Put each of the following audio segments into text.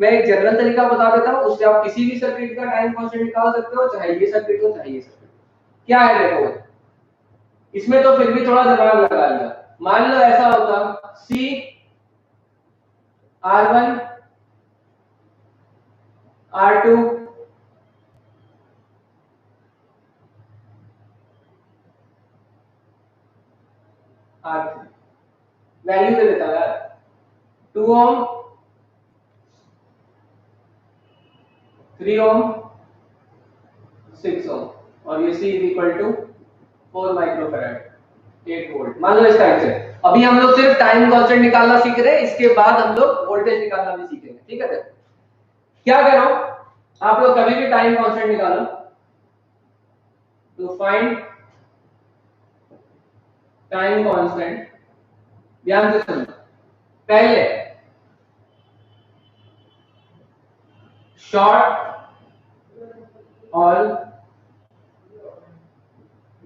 मैं एक जनरल तरीका बता देता हूँ, उससे आप किसी भी सर्किट का टाइम कांस्टेंट निकाल सकते हो, चाहे ये सर्किट हो चाहे ये सर्किट। क्या है देखो, इसमें तो फिर भी थोड़ा दिमाग लगा लिया। मान लो ऐसा होता C R1 R2 R3, value दे देता यार 2 ओम 3 ओम 6 ओम और ये C is equal to 4 microfarad 8 volt. मान लो इस टाइप से। अभी हम लोग सिर्फ टाइम कांस्टेंट निकालना सीख रहे हैं, इसके बाद हम लोग वोल्टेज निकालना भी सीखेंगे, ठीक है। क्या करो, आप लोग कभी भी टाइम कांस्टेंट निकालो तो फाइंड टाइम कांस्टेंट, ध्यान से सुनो। पहले short all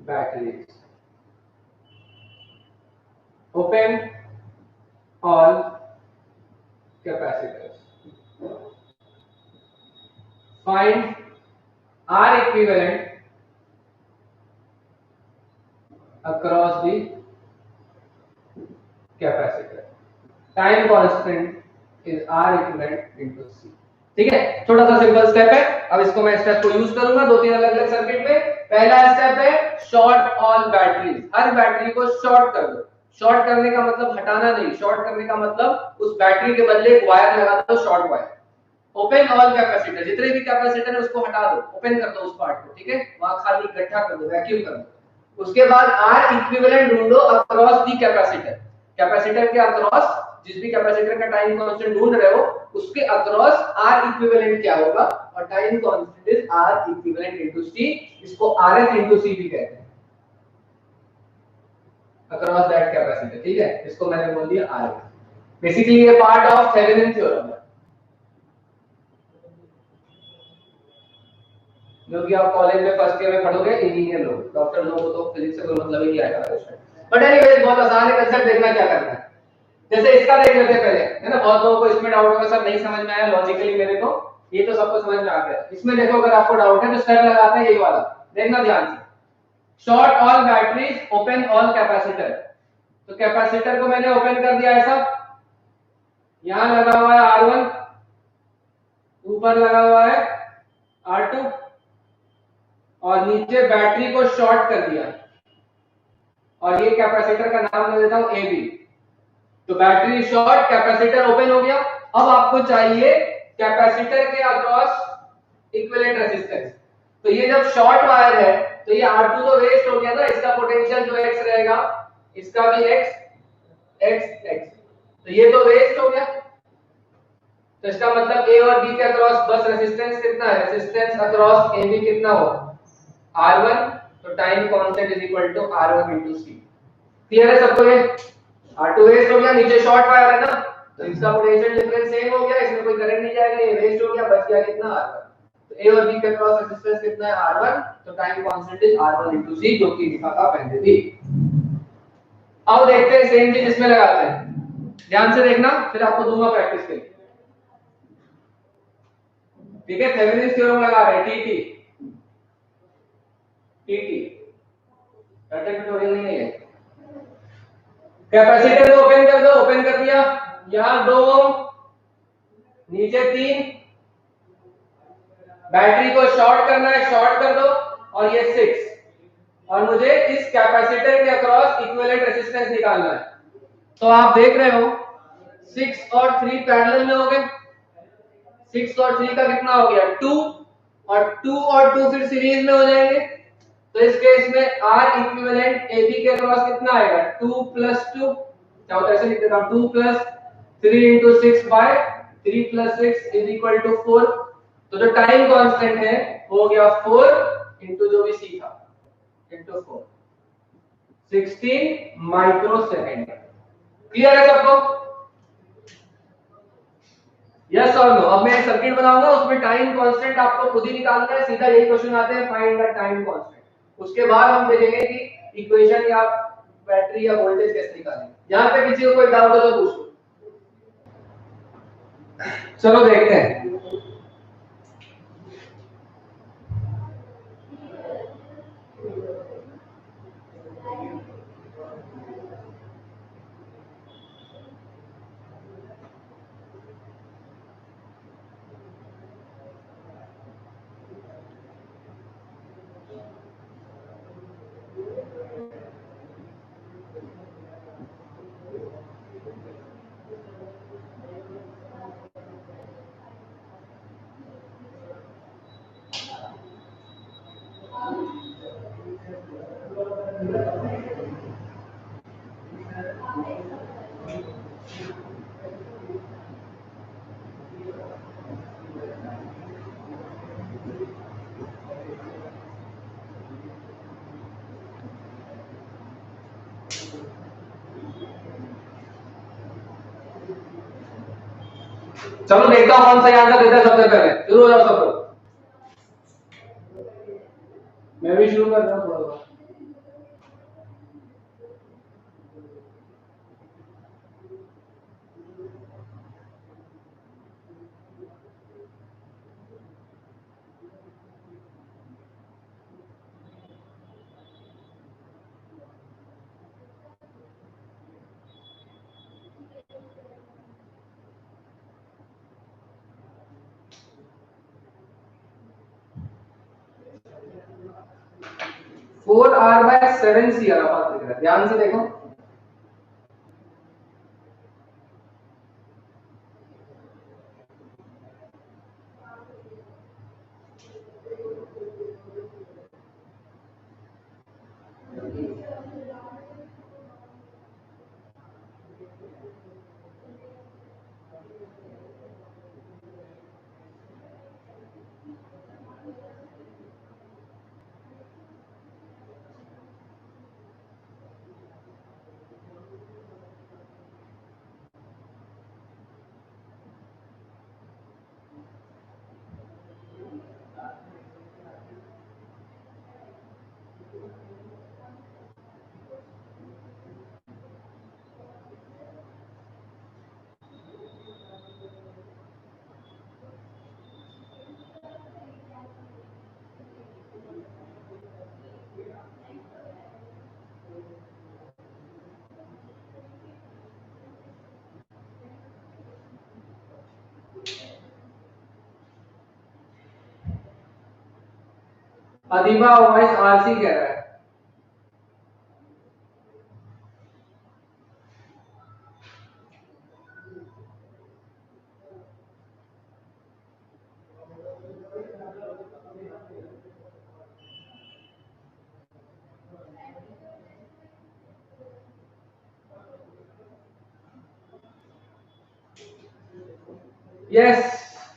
batteries, open all capacitors, find R equivalent across the capacitor. Time constant is R equivalent into C. ठीक है, छोटा सा सिंपल स्टेप है। अब इसको मैं स्टेप को यूज करूंगा दो तीन अलग अलग सर्किट में। पहला स्टेप है शॉर्ट ऑल बैटरीज, हर बैटरी को शॉर्ट कर दो। शॉर्ट करने का मतलब हटाना नहीं, शॉर्ट करने का मतलब उस बैटरी के बदले एक वायर लगा दो, short wire. Open all capacitor, जितने भी कैपेसिटर है उसको हटा दो, ओपन कर दो उस पार्ट को, ठीक है, वहां खाली इकट्ठा कर दो, वैक्यूम कर दो। उसके बाद R इक्विवेलेंट ढूंढो अक्रॉस दी कैपेसिटर, कैपेसिटर के अक्रॉस जिस भी कैपेसिटर का टाइम कांस्टेंट ढूंढ रहे हो उसके अक्रॉस R इक्विवेलेंट क्या होगा, और time constant is R equivalent into C, इसको RF इनटू C भी कहते हैं, अक्रॉस दैट कैपेसिटर, ठीक है। इसको मैंने बोल दिया RF। बेसिकली ये पार्ट ऑफ थेवेनिन थ्योरम है, जो कि आप कॉलेज में फर्स्ट ईयर में पढ़ोगे, इंजीनियर लोग, डॉक्टर लोगों को तो फिजिक्स से कोई मतलब ही नहीं आएगा। बट एनीवेज बहुत आसान है कंसेप्ट, देखना क्या करना है। जैसे इसका देख लेते हैं पहले, है ना, बहुत लोगों को इसमें डाउट होगा, सर नहीं समझ में आया लॉजिकली मेरे को, ये तो सबको समझ में आ गया। इसमें देखो अगर आपको डाउट है तो स्टेप लगाते हैं यही वाला, देखना ध्यान से। Short all batteries, open all capacitor. तो कैपेसिटर को मैंने ओपन कर दिया ऐसा, यहां लगा हुआ है R1, ऊपर लगा हुआ है R2 और नीचे बैटरी को शॉर्ट कर दिया, और ये कैपेसिटर का नाम दे देता हूं AB। तो बैटरी शॉर्ट, कैपेसिटर ओपन हो गया। अब आपको चाहिए कैपेसिटर के अक्रॉस इक्विवेलेंट रेजिस्टेंस। तो ये जब शॉर्ट वायर है तो ये R2 तो वेस्ट हो गया ना, इसका पोटेंशियल जो X रहेगा इसका भी X, तो ये तो वेस्ट हो गया। तो इसका मतलब A और B के अक्रॉस बस रेजिस्टेंस कितना है, रेजिस्टेंस अक्रॉस AB कितना होगा R1, तो time constant is equal to R1 into C। Clear है सबको? ये R2 वेस्ट हो गया, नीचे शॉर्ट वायर है ना, तो इसका पोटेंशियल डिफरेंस सेम हो गया, इसमें कोई करंट नहीं जाएगा, ये वेस्ट हो गया, बच गया कितना R1। तो A और B के अक्रॉस रेजिस्टेंस कितना है R1, तो time constant is R1 into C, जो कि लिखा था पहले भी। अब देखते हैं सेम चीज इसमें लगाते हैं, ध्यान से देखना, फिर आपको दूंगा प्रैक्टिस के लिए, ठीक है। थेवेनिन थ्योरम लगा रहे हैं, TT पैटर्न ट्यूटोरियल नहीं है। कैपेसिटर को ओपन कर दो, ओपन कर दिया, यहां 2 ओम, नीचे 3, बैटरी को शॉर्ट करना है, शॉर्ट कर दो, और ये 6, और मुझे इस कैपेसिटर के अक्रॉस इक्विवेलेंट रेजिस्टेंस निकालना है। तो आप देख रहे हो 6 और 3 पैरेलल में हो गए, 6 और 3 का कितना हो गया 2, और 2 और 2 फिर सीरीज में हो जाएंगे। तो इस केस में R इक्विवेलेंट AB के अक्रॉस कितना आएगा 2 + 2, चाहो तो ऐसे लिख देता हूं 2 + 3 into 6 by 3 + 6 is equal to 4। तो जो टाइम कांस्टेंट है वो हो गया 4 into जो भी C था into 4, 16 माइक्रोसेकंड। क्लियर है सबको? यस और नो? अब मैं एक सर्किट बनाऊंगा, उसमें टाइम कांस्टेंट आपको खुद ही निकालना है, सीधा यही क्वेश्चन आते हैं, फाइंड द टाइम कांस्टेंट। उसके बाद हम देखेंगे कि इक्वेशन या बैटरी या वोल्टेज कैसे निकालें। यहां पे किसी को कोई डाउट हो तो पूछो। चलो देखते हैं। चलो देखता हूं कौन सा आंसर देता है सबसे पहले। शुरू हो जाओ सब लोग। मैं भी शुरू कर रहा हूं थोड़ा बहुत। 4r/7c आ रहा है, ध्यान से देखो। अधिबा वॉइस आरसी कह रहा है। यस,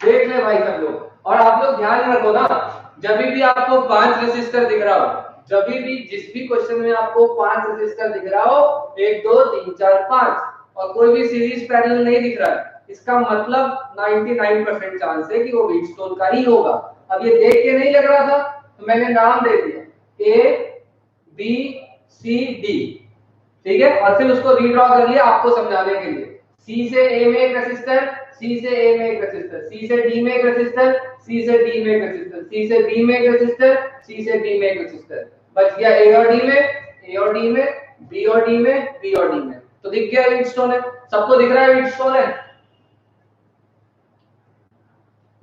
देख ले भाई सब लोग। और आप लोग ध्यान रखो ना, जब भी आपको 5 रेसिस्टर दिख रहा हो, जब भी जिस भी क्वेश्चन में आपको 5 रेसिस्टर दिख रहा हो, 1 2 3 4 5, और कोई भी सीरीज पैरेलल नहीं दिख रहा है, इसका मतलब 99% चांस है कि वो व्हीटस्टोन का ही होगा। अब ये देख के नहीं लग रहा था तो मैंने नाम दे दिया ए बी सी डी, ठीक है, और फिर उसको रीड्रॉ कर लिया आपको समझाने के लिए। सी से ए में एक रेसिस्टर, सी से ए में एक रेसिस्टर, सी से डी में एक रेसिस्टर, सी से डी में एक रेसिस्टर, सी से बी में एक रेसिस्टर, सी से डी में एक रेसिस्टर। बच गया ए और डी में, ए और डी में, बी और डी में, बी और डी में। तो दिख गया व्हीटस्टोन है। सबको दिख रहा है व्हीटस्टोन है।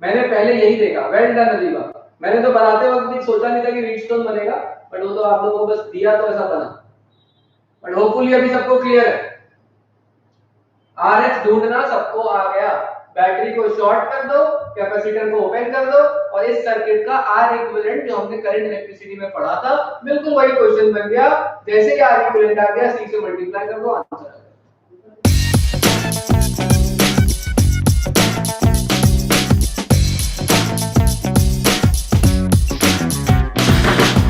मैंने पहले यही देखा। वेल डन अजीबा। मैंने तो बनाते वक्त भी सोचा नहीं था कि व्हीटस्टोन बनेगा, बट वो तो आप लोगों को बस दिया तो ऐसा बना। बट होपफुली अभी सबको क्लियर है। आरएच ढूंढना सबको आ गया। बैटरी को शॉर्ट कर दो, कैपेसिटर को ओपन कर दो, और इस सर्किट का आर इक्विवेलेंट जो हमने करंट इलेक्ट्रिसिटी में पढ़ा था, बिल्कुल वही क्वेश्चन बन गया। जैसे ही आर इक्विवेलेंट आ गया, सी से मल्टीप्लाई कर दो, आंसर आ गया।